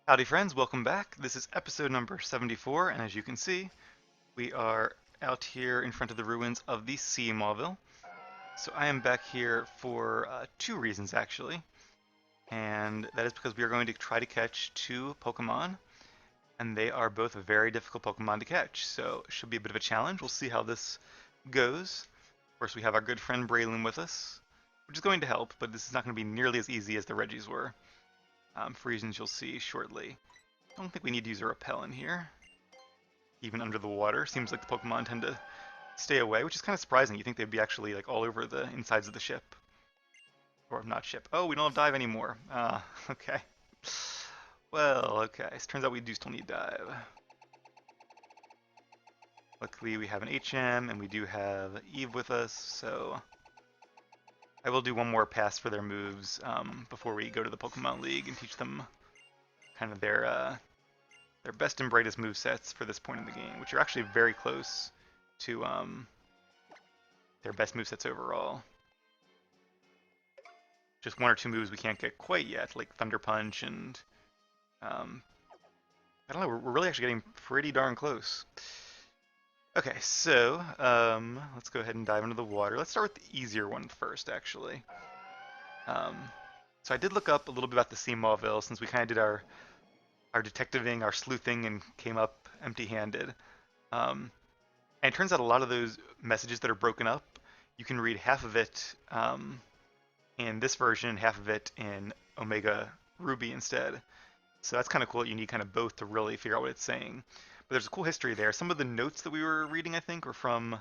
Howdy friends, welcome back. This is episode number 74, and as you can see, we are out here in front of the ruins of the Sea Mauville. So I am back here for two reasons actually, and that is because we are going to try to catch two Pokemon, and they are both very difficult Pokemon to catch, so it should be a bit of a challenge. We'll see how this goes. Of course, we have our good friend Braylon with us, which is going to help, but this is not going to be nearly as easy as the Reggies were, for reasons you'll see shortly. I don't think we need to use a repel in here. Even under the water. Seems like the Pokemon tend to stay away, which is kind of surprising. You think they'd be actually like all over the insides of the ship. Or not ship. Oh, we don't have dive anymore. Okay. Well, okay. So turns out we do still need dive. Luckily we have an HM and we do have Eve with us, so I will do one more pass for their moves before we go to the Pokemon League and teach them kind of their best and brightest move sets for this point in the game, which are actually very close to their best move sets overall. Just one or two moves we can't get quite yet, like Thunder Punch and I don't know. We're really actually getting pretty darn close. Okay, so let's go ahead and dive into the water. Let's start with the easier one first, actually. Um, so I did look up a little bit about the Sea Mauville since we kind of did our detectiving, our sleuthing, and came up empty-handed. And it turns out a lot of those messages that are broken up, you can read half of it in this version, half of it in Omega Ruby instead. So that's kind of cool. You need kind of both to really figure out what it's saying. But there's a cool history there. Some of the notes that we were reading, I think, were from,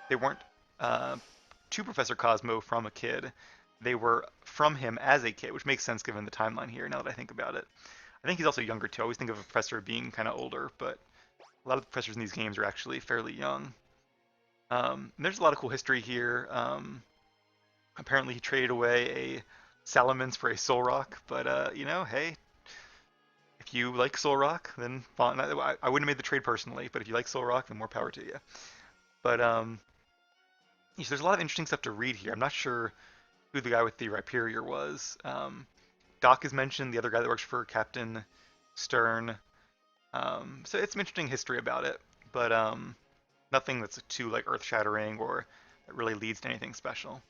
they weren't to Professor Cosmo from a kid. They were from him as a kid, which makes sense given the timeline here, now that I think about it. I think he's also younger, too. I always think of a professor being kind of older, but a lot of the professors in these games are actually fairly young. There's a lot of cool history here. Apparently he traded away a Salamence for a Solrock, but you know, hey, if you like Solrock, then fine. I wouldn't have made the trade personally, but if you like Solrock, then more power to you. But so there's a lot of interesting stuff to read here. I'm not sure who the guy with the Rhyperior was. Doc is mentioned, the other guy that works for Captain Stern. So it's some interesting history about it, but nothing that's too like earth-shattering or that really leads to anything special.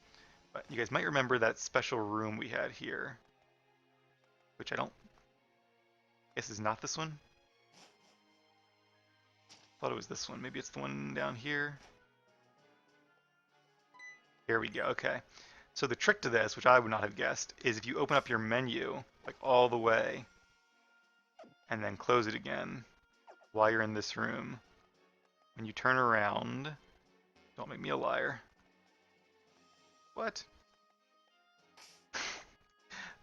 But you guys might remember that special room we had here, which I don't guess is not this one. Thought it was this one. Maybe it's the one down here. Here we go. Okay. So the trick to this, which I would not have guessed, is if you open up your menu like all the way and then close it again while you're in this room, when you turn around, don't make me a liar. What?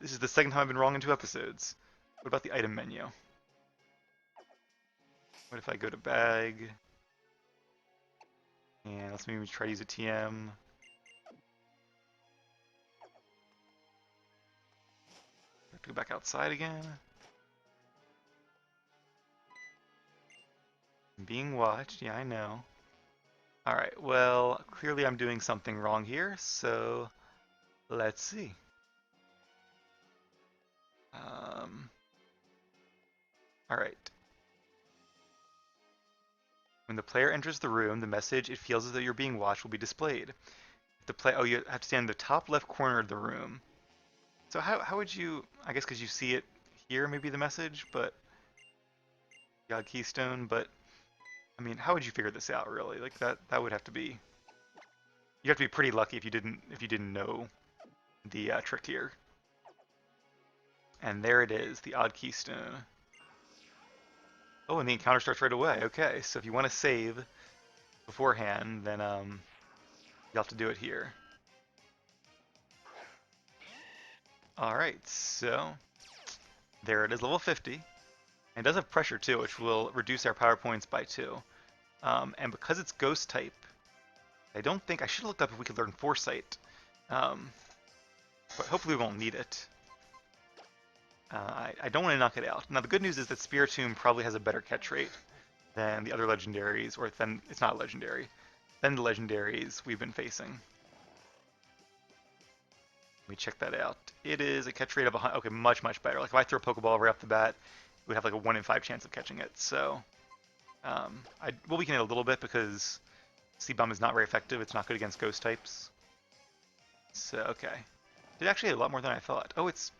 This is the second time I've been wrong in 2 episodes. What about the item menu? What if I go to bag? And let's maybe try to use a TM. Have to go back outside again. I'm being watched, yeah, I know. Alright, well, clearly I'm doing something wrong here, so let's see. Alright. When the player enters the room, the message, "It feels as though you're being watched," will be displayed. Oh, you have to stand in the top left corner of the room. So how would you, I guess because you see it here, maybe the message, but God Keystone, but I mean, how would you figure this out really? Like that would have to be, you have to be pretty lucky if you didn't know the trick here. And there it is, the odd keystone. Oh, and the encounter starts right away. Okay, so if you want to save beforehand, then you'll have to do it here. Alright, so there it is, level 50. And it does have pressure too, which will reduce our power points by 2. And because it's ghost type, I don't think, I should have looked up if we could learn Foresight. But hopefully we won't need it. I don't want to knock it out. Now the good news is that Spiritomb probably has a better catch rate than the other legendaries, or than, it's not legendary, than the legendaries we've been facing. Let me check that out. It is a catch rate of 100. Okay, much, much better. Like if I throw a Pokeball right off the bat, it would have like a 1 in 5 chance of catching it. So, we'll weaken it a little bit because C-Bomb is not very effective. It's not good against Ghost types. So, okay. It actually a lot more than I thought. Oh, it's...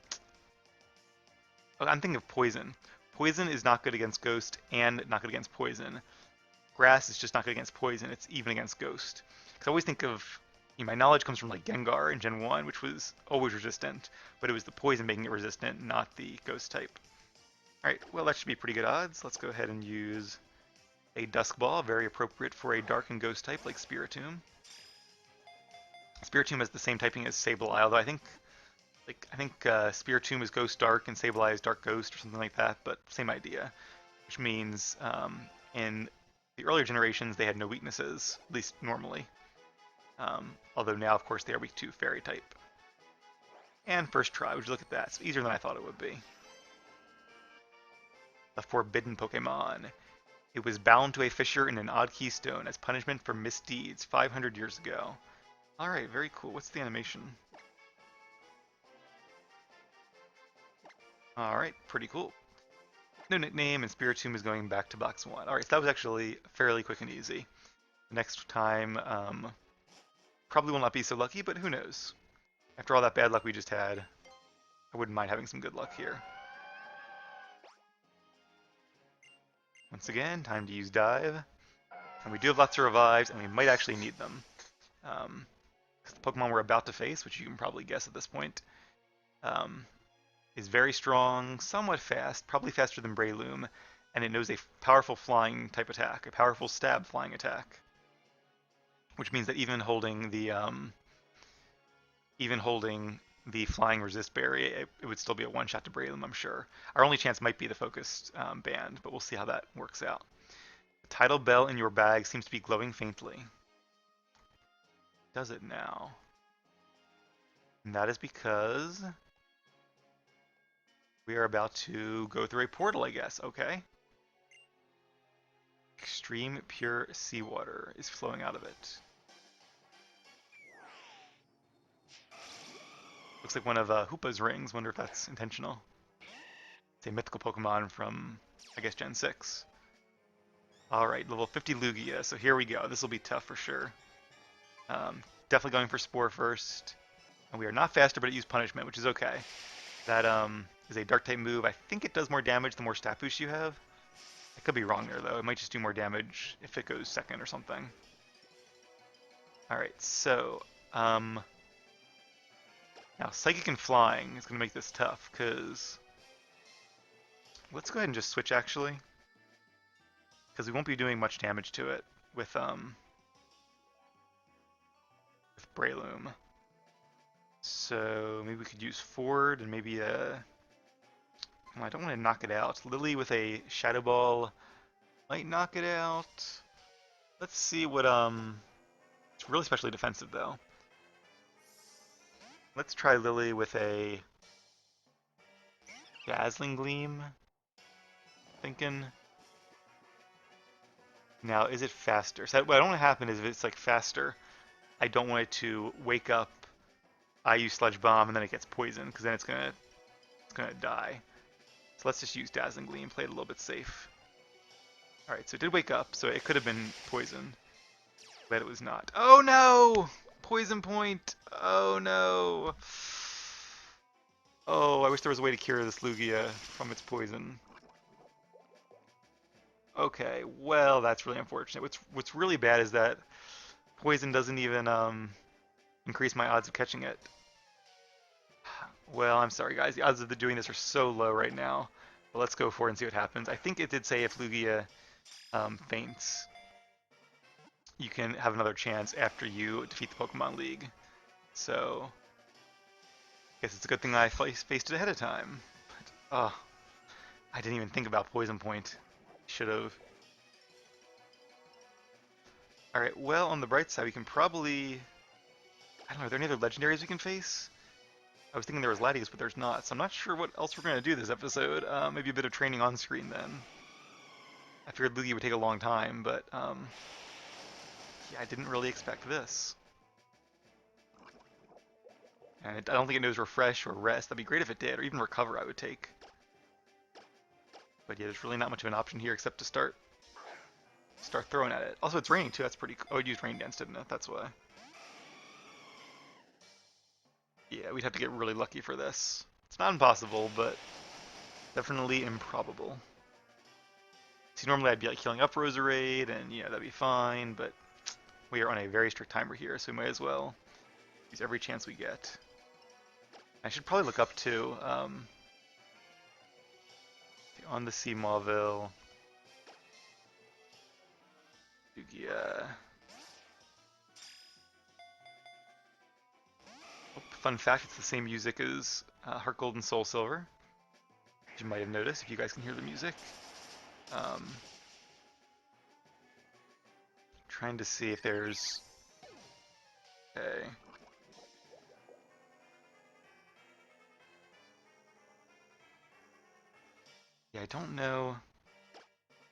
Oh, I'm thinking of Poison. Poison is not good against Ghost and not good against Poison. Grass is just not good against Poison. It's even against Ghost. Because I always think of... my knowledge comes from like Gengar in Gen 1, which was always resistant, but it was the Poison making it resistant, not the Ghost type. Alright, well that should be pretty good odds. Let's go ahead and use a Dusk Ball, very appropriate for a Dark and Ghost type like Spiritomb. Spiritomb has the same typing as Sableye, although I think Spiritomb is Ghost Dark and Sableye is Dark Ghost or something like that, but same idea. Which means in the earlier generations they had no weaknesses, at least normally. Although now, of course, they are weak to Fairy type. And first try, would you look at that? It's easier than I thought it would be. A forbidden Pokemon. It was bound to a fissure in an odd keystone as punishment for misdeeds 500 years ago. Alright, very cool. What's the animation? Alright, pretty cool. No nickname, and Spiritomb is going back to box 1. Alright, so that was actually fairly quick and easy. Next time, probably will not be so lucky, but who knows? After all that bad luck we just had, I wouldn't mind having some good luck here. Once again, time to use Dive. And we do have lots of revives, and we might actually need them. Because the Pokemon we're about to face, which you can probably guess at this point, is very strong, somewhat fast, probably faster than Breloom, and it knows a powerful flying type attack, a powerful stab flying attack. Which means that even holding the flying resist berry, it would still be a one-shot to Breloom, I'm sure. Our only chance might be the focused band, but we'll see how that works out. The title bell in your bag seems to be glowing faintly. Does it now? And that is because we are about to go through a portal, I guess. Okay. Extreme pure seawater is flowing out of it. Looks like one of Hoopa's rings. Wonder if that's intentional. It's a mythical Pokemon from, I guess, Gen 6. Alright, level 50 Lugia. So here we go. This will be tough for sure. Definitely going for Spore first. And we are not faster, but it used Punishment, which is okay. That is a Dark-type move. I think it does more damage the more stat boost you have. I could be wrong there, though. It might just do more damage if it goes second or something. Alright, so... now, Psychic and Flying is going to make this tough, because... Let's go ahead and just switch, actually. Because we won't be doing much damage to it with Breloom. So maybe we could use Ford and maybe a... Well, I don't want to knock it out. Lily with a Shadow Ball might knock it out. Let's see what... It's really specially defensive, though. Let's try Lily with a Dazzling Gleam. Thinking. Now, is it faster? So what I don't want to happen is if it's like faster, I don't want it to wake up. I use Sludge Bomb and then it gets poisoned because then it's gonna die. So let's just use Dazzling Gleam, play it a little bit safe. All right, so it did wake up, so it could have been poisoned, but it was not. Oh no! Poison point. Oh no. Oh, I wish there was a way to cure this Lugia from its poison. Okay, well, that's really unfortunate. What's really bad is that poison doesn't even increase my odds of catching it. Well, I'm sorry, guys. The odds of doing this are so low right now. But let's go for it and see what happens. I think it did say if Lugia faints, you can have another chance after you defeat the Pokemon League. So, I guess it's a good thing I faced it ahead of time. But, oh, I didn't even think about Poison Point. Should have. Alright, well, on the bright side, we can probably... I don't know, are there any other legendaries we can face? I was thinking there was Latios, but there's not, so I'm not sure what else we're going to do this episode. Maybe a bit of training on screen then. I figured Lugia would take a long time, but yeah, I didn't really expect this. And I don't think it knows refresh or rest. That'd be great if it did, or even recover I would take. But yeah, there's really not much of an option here except to start throwing at it. Also, it's raining too. That's pretty cool. Oh, it used rain dance, didn't it? That's why. Yeah, we'd have to get really lucky for this. It's not impossible, but definitely improbable. See, normally I'd be like healing up Roserade, and yeah, that'd be fine, but we are on a very strict timer here, so we might as well use every chance we get. I should probably look up too, on the Sea Mauville, Lugia. Oh, fun fact, it's the same music as Heart Gold and Soul Silver. As you might have noticed, if you guys can hear the music. Trying to see if there's... Okay. Yeah, I don't know.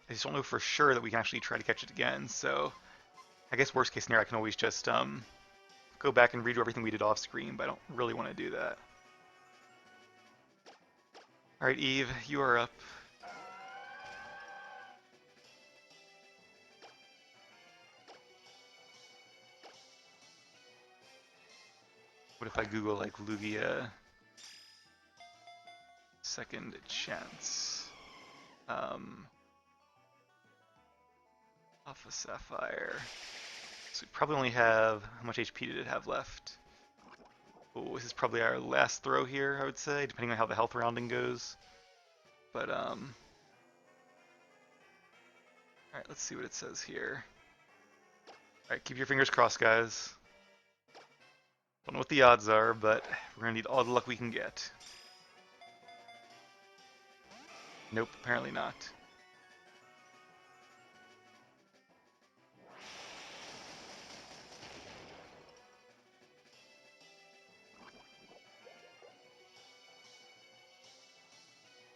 I just don't know for sure that we can actually try to catch it again, so... I guess worst case scenario, I can always just go back and redo everything we did off screen, but I don't really want to do that. Alright, Eve, you are up. What if I Google, like, Lugia second chance? Alpha Sapphire. So we probably only have... How much HP did it have left? Oh, this is probably our last throw here, I would say, depending on how the health rounding goes. But, alright, let's see what it says here. Alright, keep your fingers crossed, guys. Don't know what the odds are, but we're gonna need all the luck we can get. Nope, apparently not.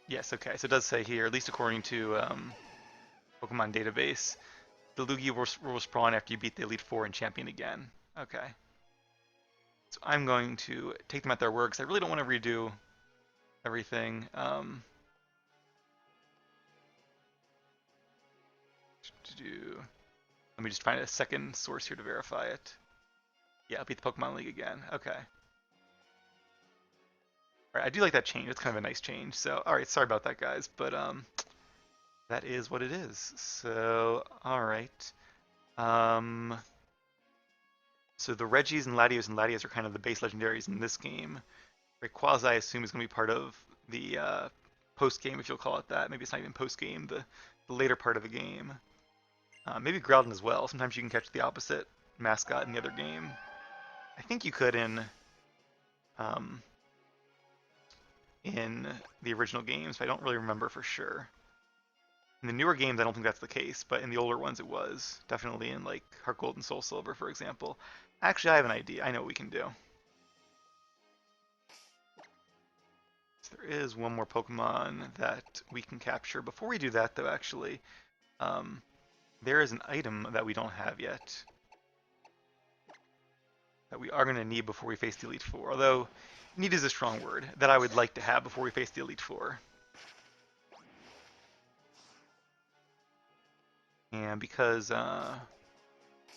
Yes, okay, so it does say here, at least according to Pokemon database, the Lugia will spawn after you beat the Elite Four and Champion again. Okay. So I'm going to take them at their word, because I really don't want to redo everything. Let me just find a second source here to verify it. Yeah, I'll beat the Pokemon League again. Okay. Alright, I do like that change. It's kind of a nice change. So, alright, sorry about that, guys, but that is what it is. So, alright. So the Regis and Latios are kind of the base legendaries in this game. Rayquaza, I assume, is going to be part of the post-game, if you'll call it that. Maybe it's not even post-game, the later part of the game. Maybe Groudon as well. Sometimes you can catch the opposite mascot in the other game. I think you could in the original games, but I don't really remember for sure. In the newer games, I don't think that's the case, but in the older ones, it was. Definitely in, like, Heart Gold and Soul Silver, for example. Actually, I have an idea. I know what we can do. So there is one more Pokemon that we can capture. Before we do that, though, actually, there is an item that we don't have yet that we are going to need before we face the Elite Four. Although, need is a strong word, that I would like to have before we face the Elite Four. And because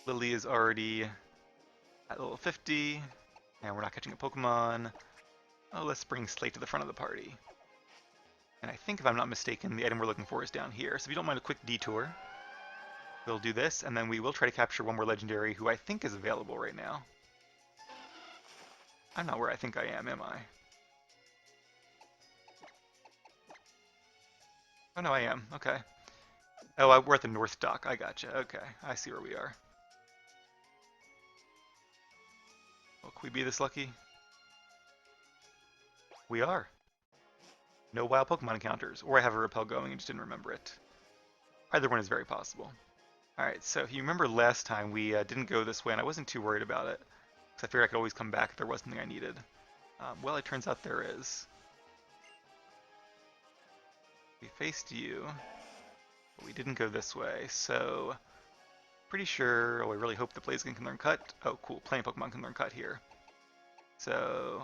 Lily is already at level 50, and we're not catching a Pokemon, let's bring Slate to the front of the party. And I think, if I'm not mistaken, the item we're looking for is down here. So if you don't mind a quick detour, we'll do this, and then we will try to capture one more legendary who I think is available right now. I'm not where I think I am I? Oh no, I am. Okay. Oh, we're at the North Dock. I gotcha. Okay, I see where we are. Well, can we be this lucky? We are. No wild Pokemon encounters. Or I have a repel going and just didn't remember it. Either one is very possible. Alright, so if you remember last time, we didn't go this way, and I wasn't too worried about it. Because I figured I could always come back if there was something I needed. Well, it turns out there is. We faced you, but we didn't go this way, so... Pretty sure... Oh, I really hope the Blaziken can learn Cut. Oh, cool. Plenty of Pokemon can learn Cut here. So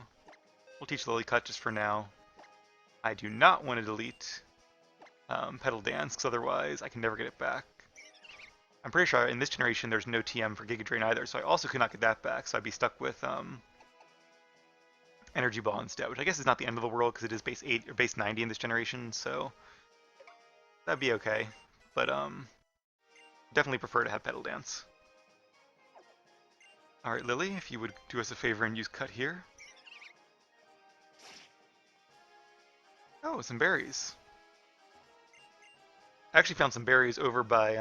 we'll teach Lily Cut just for now. I do not want to delete Petal Dance, because otherwise I can never get it back. I'm pretty sure in this generation there's no TM for Giga Drain either, so I also could not get that back, so I'd be stuck with Energy Ball instead, which I guess is not the end of the world because it is base 8 or base 90 in this generation, so that'd be okay. But definitely prefer to have Petal Dance. Alright, Lily, if you would do us a favor and use Cut here. Oh, some berries. I actually found some berries over by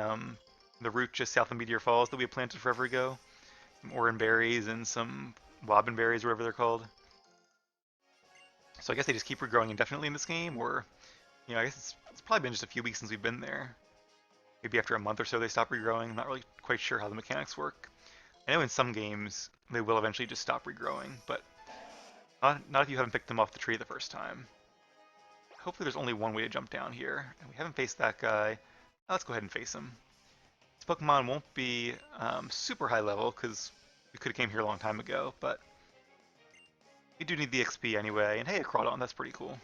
the route just south of Meteor Falls that we had planted forever ago. Some Oran berries and some Wobbin berries, whatever they're called. So I guess they just keep regrowing indefinitely in this game, or, you know, I guess it's probably been just a few weeks since we've been there. Maybe after a month or so they stop regrowing. I'm not really quite sure how the mechanics work. I know in some games they will eventually just stop regrowing, but not if you haven't picked them off the tree the first time. Hopefully there's only one way to jump down here, and we haven't faced that guy. Let's go ahead and face him. This Pokemon won't be super high level, because we could have came here a long time ago, but we do need the XP anyway. And hey, a Groudon, that's pretty cool.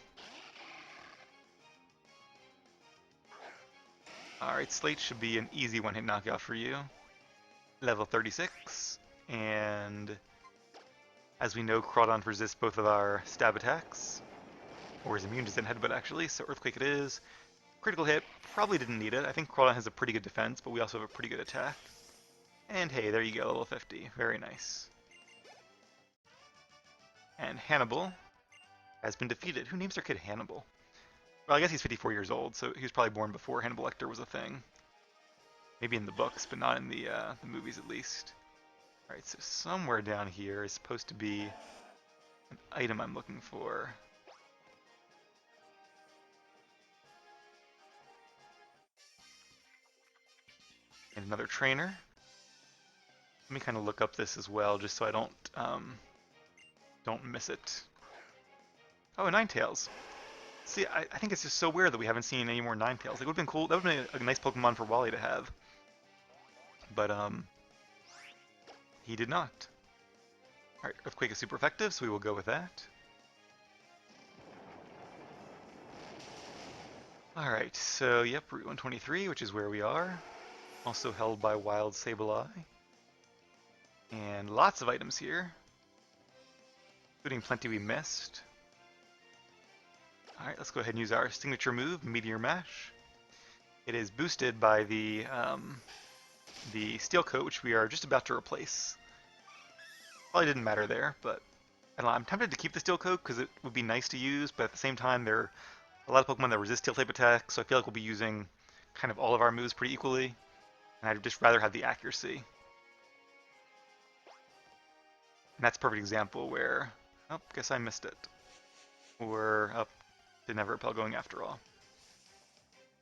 Alright, Slate should be an easy one-hit knockout for you. Level 36, and as we know, Groudon resists both of our stab attacks, or is immune to Zen Headbutt actually, so Earthquake it is. Critical hit, probably didn't need it. I think Groudon has a pretty good defense, but we also have a pretty good attack. And hey, there you go, level 50. Very nice. And Hannibal has been defeated. Who names their kid Hannibal? Well, I guess he's 54 years old, so he was probably born before Hannibal Lecter was a thing. Maybe in the books, but not in the movies at least. Alright, so somewhere down here is supposed to be an item I'm looking for. And another trainer. Let me kind of look up this as well, just so I don't miss it. Oh, a Ninetales. See, I think it's just so weird that we haven't seen any more Ninetales. Like, it would have been cool. That would have been a nice Pokemon for Wally to have. But, he did not. Alright, Earthquake is super effective, so we will go with that. Alright, so, yep, Route 123, which is where we are. Also held by Wild Sableye. And lots of items here, including plenty we missed. Alright, let's go ahead and use our signature move, Meteor Mesh. It is boosted by the Steel Coat, which we are just about to replace. Probably didn't matter there, but I don't know, I'm tempted to keep the Steel Coat because it would be nice to use, but at the same time there are a lot of Pokemon that resist Steel-type attacks, so I feel like we'll be using kind of all of our moves pretty equally, and I'd just rather have the accuracy. And that's a perfect example where, oh, guess I missed it. Or, oh, didn't have Repel going after all.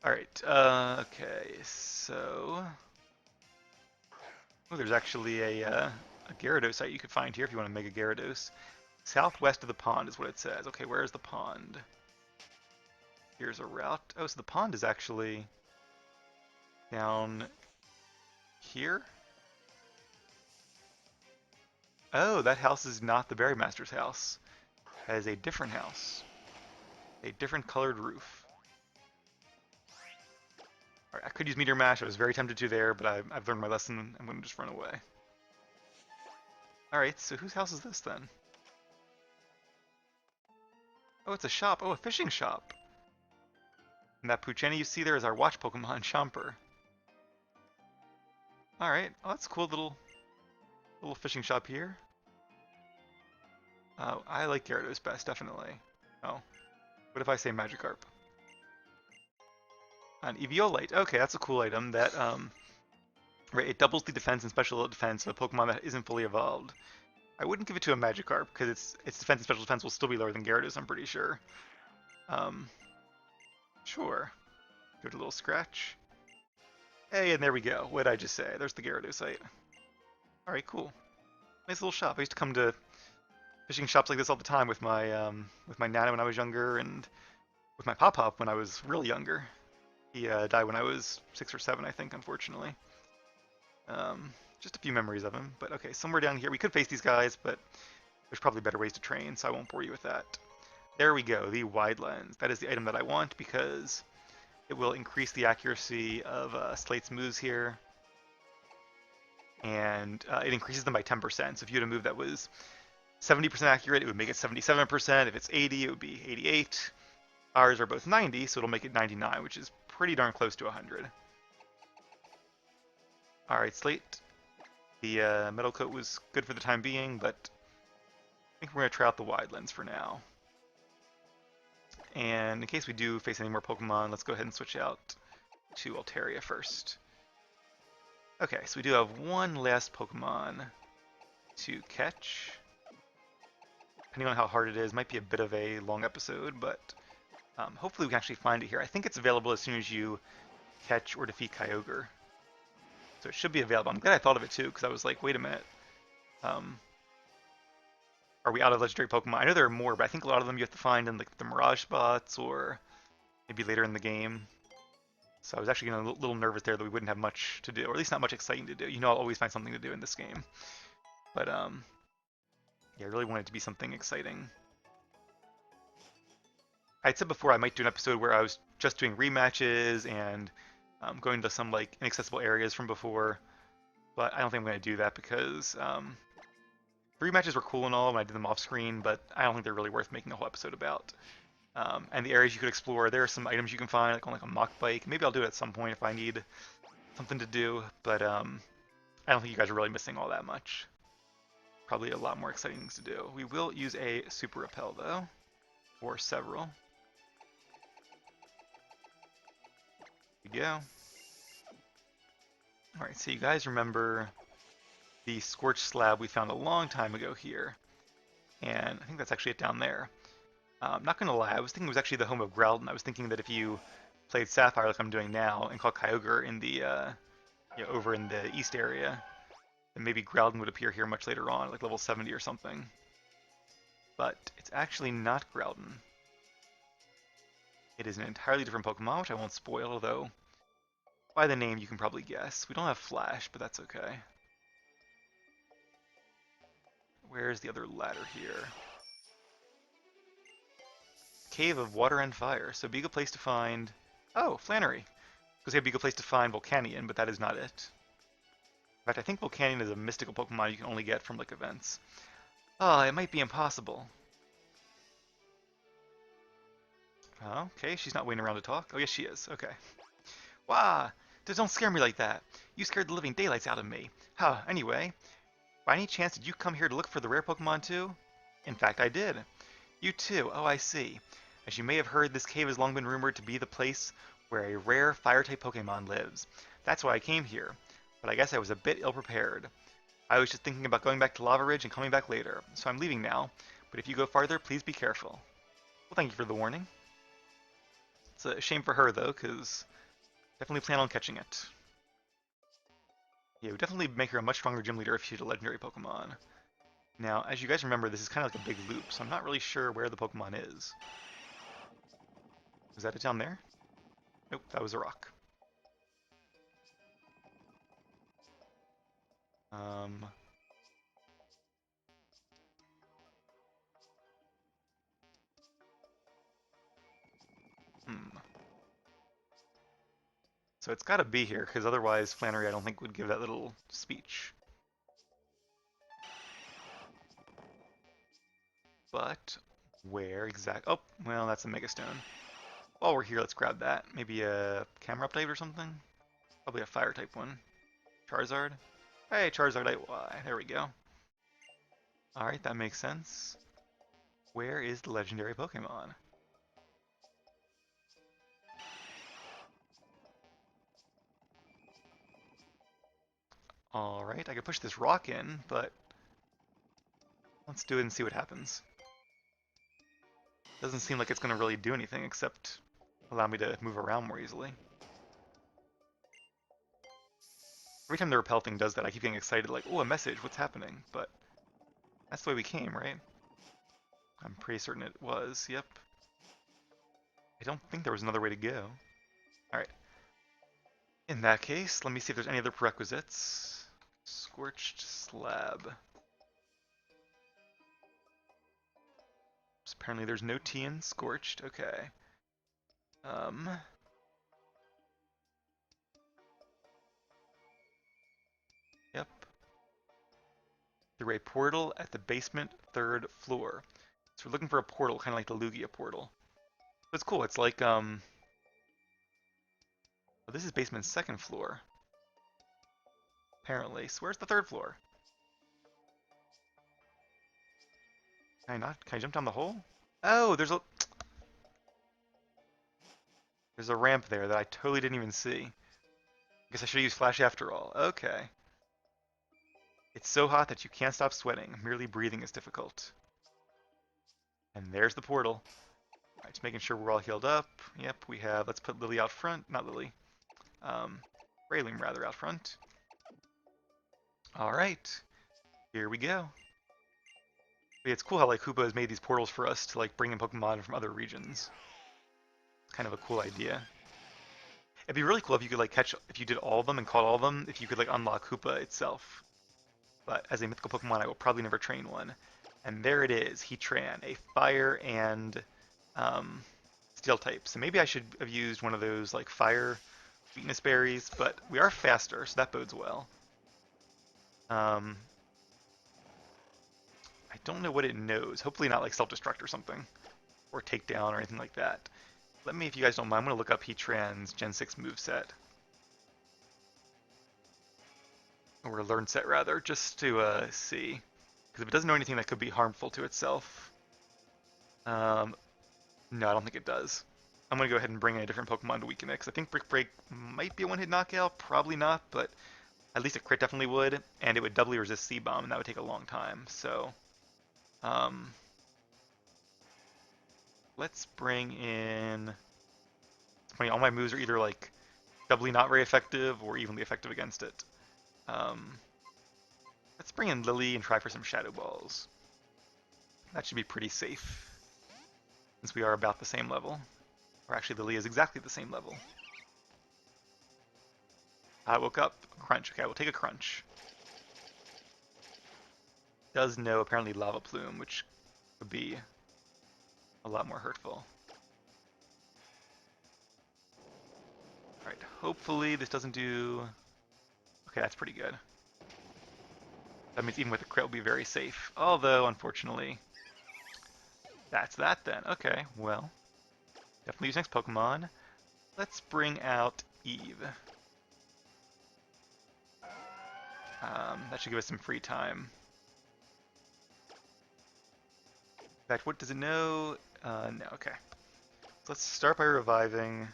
Alright, okay, so... Oh, there's actually a Gyarados site you could find here if you want to make a Gyarados. Southwest of the pond is what it says. Okay, where is the pond? Here's a route. Oh, so the pond is actually down here? Oh, that house is not the Berry Master's house. That is a different house. A different colored roof. Alright, I could use Meteor Mash. I was very tempted to there, but I've learned my lesson. I'm going to just run away. Alright, so whose house is this then? Oh, it's a shop. Oh, a fishing shop. And that Pucheni you see there is our watch Pokemon, Chomper. Alright, oh, that's a cool little fishing shop here. I like Gyarados best, definitely. Oh, what if I say Magikarp? An Eviolite. Okay, that's a cool item. That right, it doubles the defense and special defense of a Pokemon that isn't fully evolved. I wouldn't give it to a Magikarp because its defense and special defense will still be lower than Gyarados, I'm pretty sure. Sure. Give it a little scratch. Hey, and there we go. What did I just say? There's the Gyarados site. Alright, cool. Nice little shop. I used to come to fishing shops like this all the time with my Nana when I was younger, and with my Pop-Pop when I was really younger. He died when I was 6 or 7, I think, unfortunately. Just a few memories of him. But okay, somewhere down here, we could face these guys, but There's probably better ways to train, so I won't bore you with that. There we go, the wide lens. That is the item that I want because it will increase the accuracy of Slate's moves here, and it increases them by 10%. So if you had a move that was 70% accurate, it would make it 77%. If it's 80, it would be 88. Ours are both 90, so it'll make it 99, which is pretty darn close to 100. Alright, Slate. The metal coat was good for the time being, but I think we're going to try out the wide lens for now. And in case we do face any more Pokemon, let's go ahead and switch out to Altaria first. Okay, so we do have one last Pokemon to catch. Depending on how hard it is, might be a bit of a long episode, but hopefully we can actually find it here. I think it's available as soon as you catch or defeat Kyogre. So it should be available. I'm glad I thought of it too, because I was like, wait a minute. Are we out of legendary Pokemon? I know there are more, but I think a lot of them you have to find in like the Mirage spots or maybe later in the game. So I was actually getting a little nervous there that we wouldn't have much to do, or at least not much exciting to do. You know, I'll always find something to do in this game. But yeah, I really want it to be something exciting. I'd said before I might do an episode where I was just doing rematches and going to some like inaccessible areas from before, but I don't think I'm going to do that because rematches were cool and all when I did them off screen, but I don't think they're really worth making a whole episode about. And the areas you could explore, there are some items you can find, like on like a mock bike. Maybe I'll do it at some point if I need something to do, but I don't think you guys are really missing all that much. Probably a lot more exciting things to do. We will use a Super Repel though, or several. Here we go. Alright, so you guys remember the Scorched Slab we found a long time ago here, and I think that's actually it down there. Not gonna lie, I was thinking it was actually the home of Groudon. I was thinking that if you played Sapphire like I'm doing now and caught Kyogre in the over in the east area, then maybe Groudon would appear here much later on, like level 70 or something. But it's actually not Groudon. It is an entirely different Pokemon, which I won't spoil, although by the name you can probably guess. We don't have Flash, but that's okay. Where's the other ladder here? Cave of Water and Fire. So be a good place to find... Oh, Flannery. Because it'd be a good place to find Volcanion, but that is not it. In fact, I think Volcanion is a mystical Pokemon you can only get from like events. Oh, it might be impossible. Oh, okay, she's not waiting around to talk. Oh, yes, she is. Okay. Wah! Just don't scare me like that. You scared the living daylights out of me. Huh, anyway. By any chance, did you come here to look for the rare Pokemon too? In fact, I did. You too. Oh, I see. As you may have heard, this cave has long been rumored to be the place where a rare Fire-type Pokemon lives. That's why I came here. But I guess I was a bit ill-prepared. I was just thinking about going back to Lava Ridge and coming back later, so I'm leaving now. But if you go farther, please be careful. Well, thank you for the warning. It's a shame for her, though, because definitely plan on catching it. Yeah, it would definitely make her a much stronger gym leader if she had a legendary Pokemon. Now, as you guys remember, this is kind of like a big loop, so I'm not really sure where the Pokemon is. Is that it down there? Nope, that was a rock. Um... Hmm. So it's gotta be here, because otherwise Flannery I don't think would give that little speech. But where exactly? Oh, well, that's a Mega Stone. While we're here, let's grab that. Maybe a camera update or something? Probably a fire type one. Charizard? Hey, Charizard IY. There we go. Alright, that makes sense. Where is the legendary Pokemon? Alright, I could push this rock in, but let's do it and see what happens. Doesn't seem like it's going to really do anything except allow me to move around more easily. Every time the repel thing does that, I keep getting excited, like, oh, a message, what's happening? But that's the way we came, right? I'm pretty certain it was, yep. I don't think there was another way to go. Alright. In that case, let me see if there's any other prerequisites. Scorched Slab. apparently there's no T in Scorched. Okay. Um. Yep. Through a portal at the basement 3rd floor. So we're looking for a portal, kind of like the Lugia portal. But it's cool. It's like oh, this is basement 2nd floor. Apparently. So where's the 3rd floor? Can I not? Can I jump down the hole? Oh, there's a ramp there that I totally didn't even see. Guess I should use Flash after all. Okay. It's so hot that you can't stop sweating. Merely breathing is difficult. And there's the portal. Alright, just making sure we're all healed up. Yep, we have. Let's put Lily out front. Not Lily. Rayleigh rather out front. Alright. Here we go. But yeah, it's cool how like Hoopa has made these portals for us to like bring in Pokemon from other regions. It's kind of a cool idea. It'd be really cool if you could like catch, if you did all of them and caught all of them, if you could like unlock Hoopa itself. But as a mythical Pokemon, I will probably never train one. And there it is, Heatran, a fire and steel type. So maybe I should have used one of those like fire weakness berries, but we are faster, so that bodes well. I don't know what it knows. Hopefully not like self-destruct or something, or takedown or anything like that. Let me, if you guys don't mind, I'm going to look up Heatran's Gen 6 moveset. Or learn set rather, just to see. Because if it doesn't know anything that could be harmful to itself, no, I don't think it does. I'm going to go ahead and bring in a different Pokemon to weaken it, because I think Brick Break might be a one-hit knockout, probably not, but at least a crit definitely would, and it would doubly resist C-Bomb, and that would take a long time, so... let's bring in... It's funny, all my moves are either, like, doubly not very effective, or evenly effective against it. Let's bring in Lily and try for some Shadow Balls. That should be pretty safe, since we are about the same level. Or actually, Lily is exactly the same level. I woke up. Crunch. Okay, we'll take a crunch. Does know, apparently, Lava Plume, which would be a lot more hurtful. Alright, hopefully this doesn't do... Okay, that's pretty good. That means even with the crit, will be very safe. Although, unfortunately, that's that then. Okay, well, definitely use next Pokemon. Let's bring out Eve. That should give us some free time. In fact, what does it know? No, okay. So let's start by reviving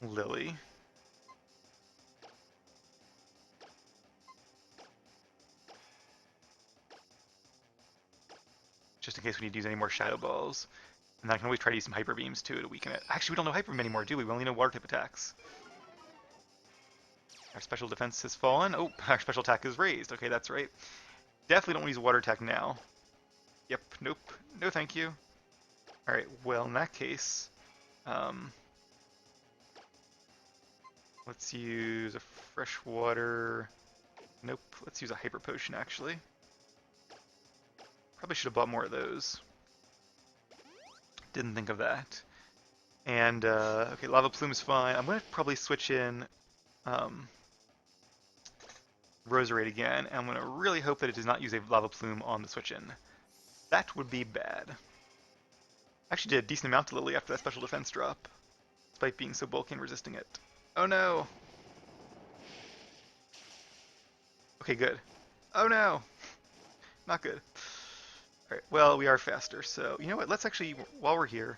Lily. Just in case we need to use any more Shadow Balls. And I can always try to use some Hyper Beams too to weaken it. Actually, we don't know Hyper Beam anymore, do we? We only know Water type attacks. Our special defense has fallen. Oh, our special attack is raised. Okay, that's right. Definitely don't want to use a Water attack now. Yep, nope. No thank you. Alright, well, in that case, let's use a fresh water. Nope, let's use a Hyper Potion, actually. Probably should have bought more of those. Didn't think of that. And, okay, Lava Plume's fine. I'm going to probably switch in Roserade again, and I'm going to really hope that it does not use a Lava Plume on the switch-in. That would be bad. I actually did a decent amount to Lily after that special defense drop, despite being so bulky and resisting it. Oh no! Okay, good. Oh no! Not good. Alright, well, we are faster, so you know what, let's actually, while we're here,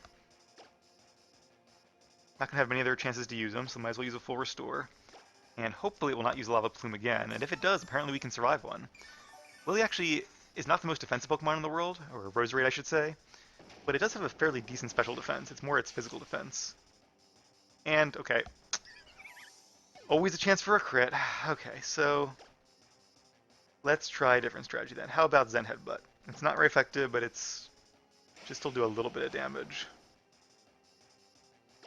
not going to have many other chances to use them, so might as well use a full restore. And hopefully it will not use Lava Plume again, and if it does, apparently we can survive one. Lily actually is not the most defensive Pokemon in the world, or Roserade I should say, but it does have a fairly decent special defense. It's more its physical defense. And, okay, always a chance for a crit. Okay, so let's try a different strategy then. How about Zen Headbutt? It's not very effective, but it's just still do a little bit of damage.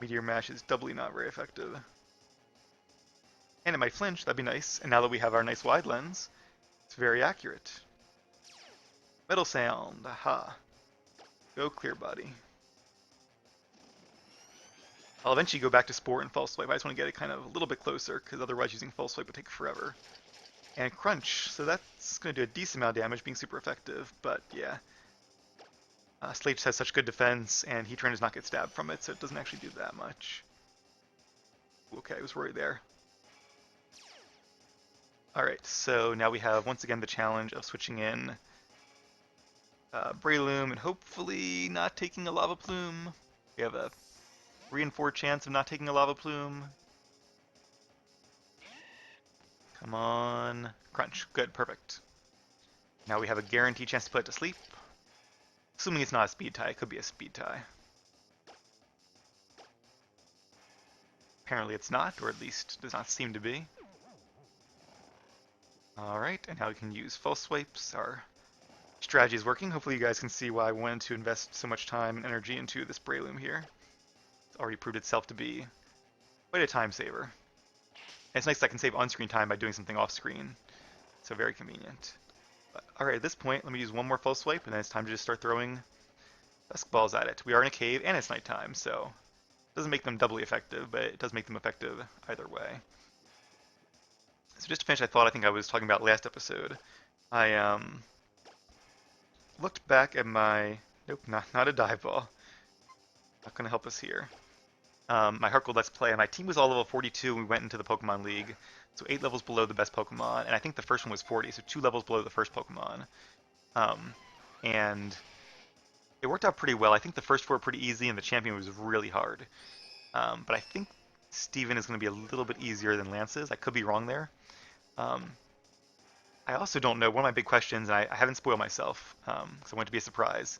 Meteor Mesh is doubly not very effective. And it might flinch, that'd be nice. And now that we have our nice wide lens, it's very accurate. Metal Sound, aha. Go Clear Body. I'll eventually go back to Sport and False Swipe. I just want to get it kind of a little bit closer, because otherwise using False Swipe would take forever. And Crunch, so that's going to do a decent amount of damage, being super effective, but yeah. Slate has such good defense, and Heatran does not get stabbed from it, so it doesn't actually do that much. Okay, I was worried there. Alright, so now we have, once again, the challenge of switching in Breloom and hopefully not taking a Lava Plume. We have a 3 in 4 chance of not taking a Lava Plume. Come on. Crunch. Good, perfect. Now we have a guaranteed chance to put it to sleep. Assuming it's not a speed tie, it could be a speed tie. Apparently it's not, or at least does not seem to be. Alright, and now we can use false swipes. Our strategy is working. Hopefully you guys can see why I wanted to invest so much time and energy into this Breloom here. It's already proved itself to be quite a time saver. And it's nice that I can save on-screen time by doing something off-screen. So very convenient. Alright, at this point, let me use one more false swipe, and then it's time to just start throwing dusk balls at it. We are in a cave, and it's nighttime, so it doesn't make them doubly effective, but it does make them effective either way. So just to finish I think I was talking about last episode, I looked back at my... Nope, not a dive ball. Not going to help us here. My Heart Gold Let's Play, and my team was all level 42 when we went into the Pokemon League. So 8 levels below the best Pokemon, and I think the first one was 40, so 2 levels below the first Pokemon. And it worked out pretty well. I think the first 4 were pretty easy, and the champion was really hard. But I think Steven is going to be a little bit easier than Lance's. I could be wrong there. I also don't know, one of my big questions, and I haven't spoiled myself, because I want it to be a surprise.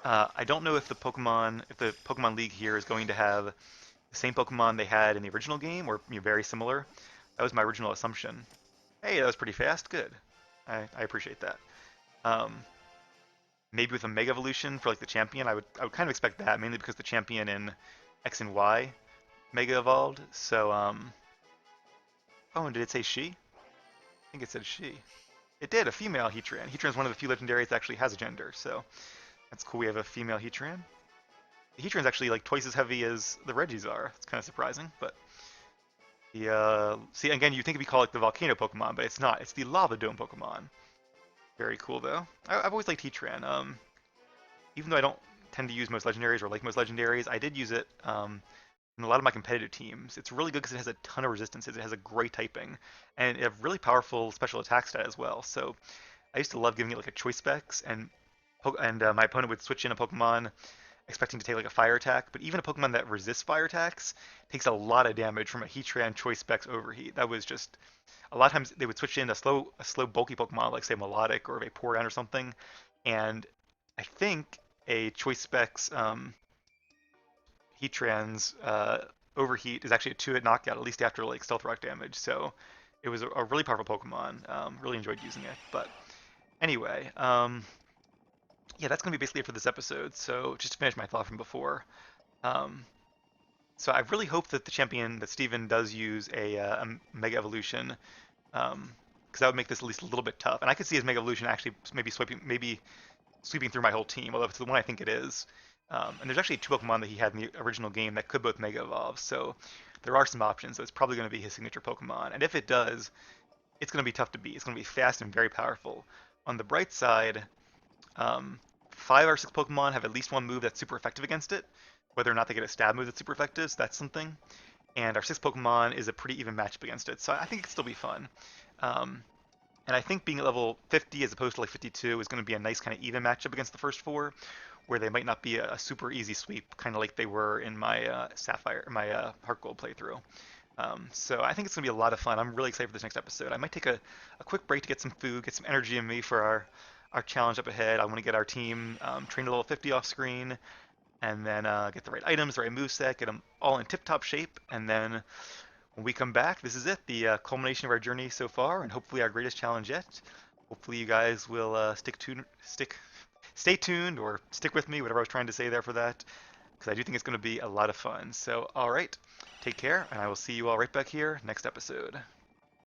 I don't know if the Pokemon League here is going to have the same Pokemon they had in the original game, or very similar. That was my original assumption. Hey, that was pretty fast. Good. I appreciate that. Maybe with a Mega Evolution for like the champion, I would kind of expect that, mainly because the champion in X and Y Mega Evolved. So, oh, and did it say she? I think it said she. It did, a female Heatran. Heatran is one of the few legendaries that actually has a gender, so that's cool. We have a female Heatran. The Heatran's actually like twice as heavy as the Regis are. It's kind of surprising, but the see, again, you think we call it the Volcano Pokemon, but it's not. It's the Lava Dome Pokemon. Very cool though. I've always liked Heatran. Even though I don't tend to use most legendaries or like most legendaries, I did use it in a lot of my competitive teams. It's really good because it has a ton of resistances. It has a great typing, and it has really powerful special attack stat as well. So I used to love giving it like a choice specs, and my opponent would switch in a Pokemon expecting to take like a fire attack, but even a Pokemon that resists fire attacks takes a lot of damage from a Heatran choice specs overheat. That was just a lot of times they would switch in a slow bulky Pokemon like say Melodic or Vaporeon or something, and I think a choice specs Heatran's overheat is actually a 2-hit knockout, at least after like stealth rock damage. So it was a really powerful Pokemon. Really enjoyed using it. But anyway, yeah, that's going to be basically it for this episode. So just to finish my thought from before. Um, so I really hope that the champion, that Steven does use a Mega Evolution, because that would make this at least a little bit tough. And I could see his Mega Evolution actually maybe sweeping through my whole team, although it's the one I think it is. And there's actually 2 Pokemon that he had in the original game that could both Mega Evolve, so there are some options. So it's probably going to be his signature Pokemon. And if it does, it's going to be tough to beat. It's going to be fast and very powerful. On the bright side, 5 or 6 Pokemon have at least one move that's super effective against it. Whether or not they get a stab move that's super effective, so that's something. And our 6th Pokemon is a pretty even matchup against it, so I think it could still be fun. And I think being at level 50 as opposed to like 52 is going to be a nice kind of even matchup against the first 4, where they might not be a super easy sweep, kind of like they were in my Heart Gold playthrough. So I think it's going to be a lot of fun. I'm really excited for this next episode. I might take a quick break to get some food, get some energy in me for our challenge up ahead. I want to get our team trained to level 50 off screen, and then get the right items, the right moveset, get them all in tip-top shape, and then when we come back, this is it, the culmination of our journey so far, and hopefully our greatest challenge yet. Hopefully you guys will stay tuned, or stick with me, whatever I was trying to say there for that, because I do think it's going to be a lot of fun. So, all right, take care, and I will see you all right back here next episode.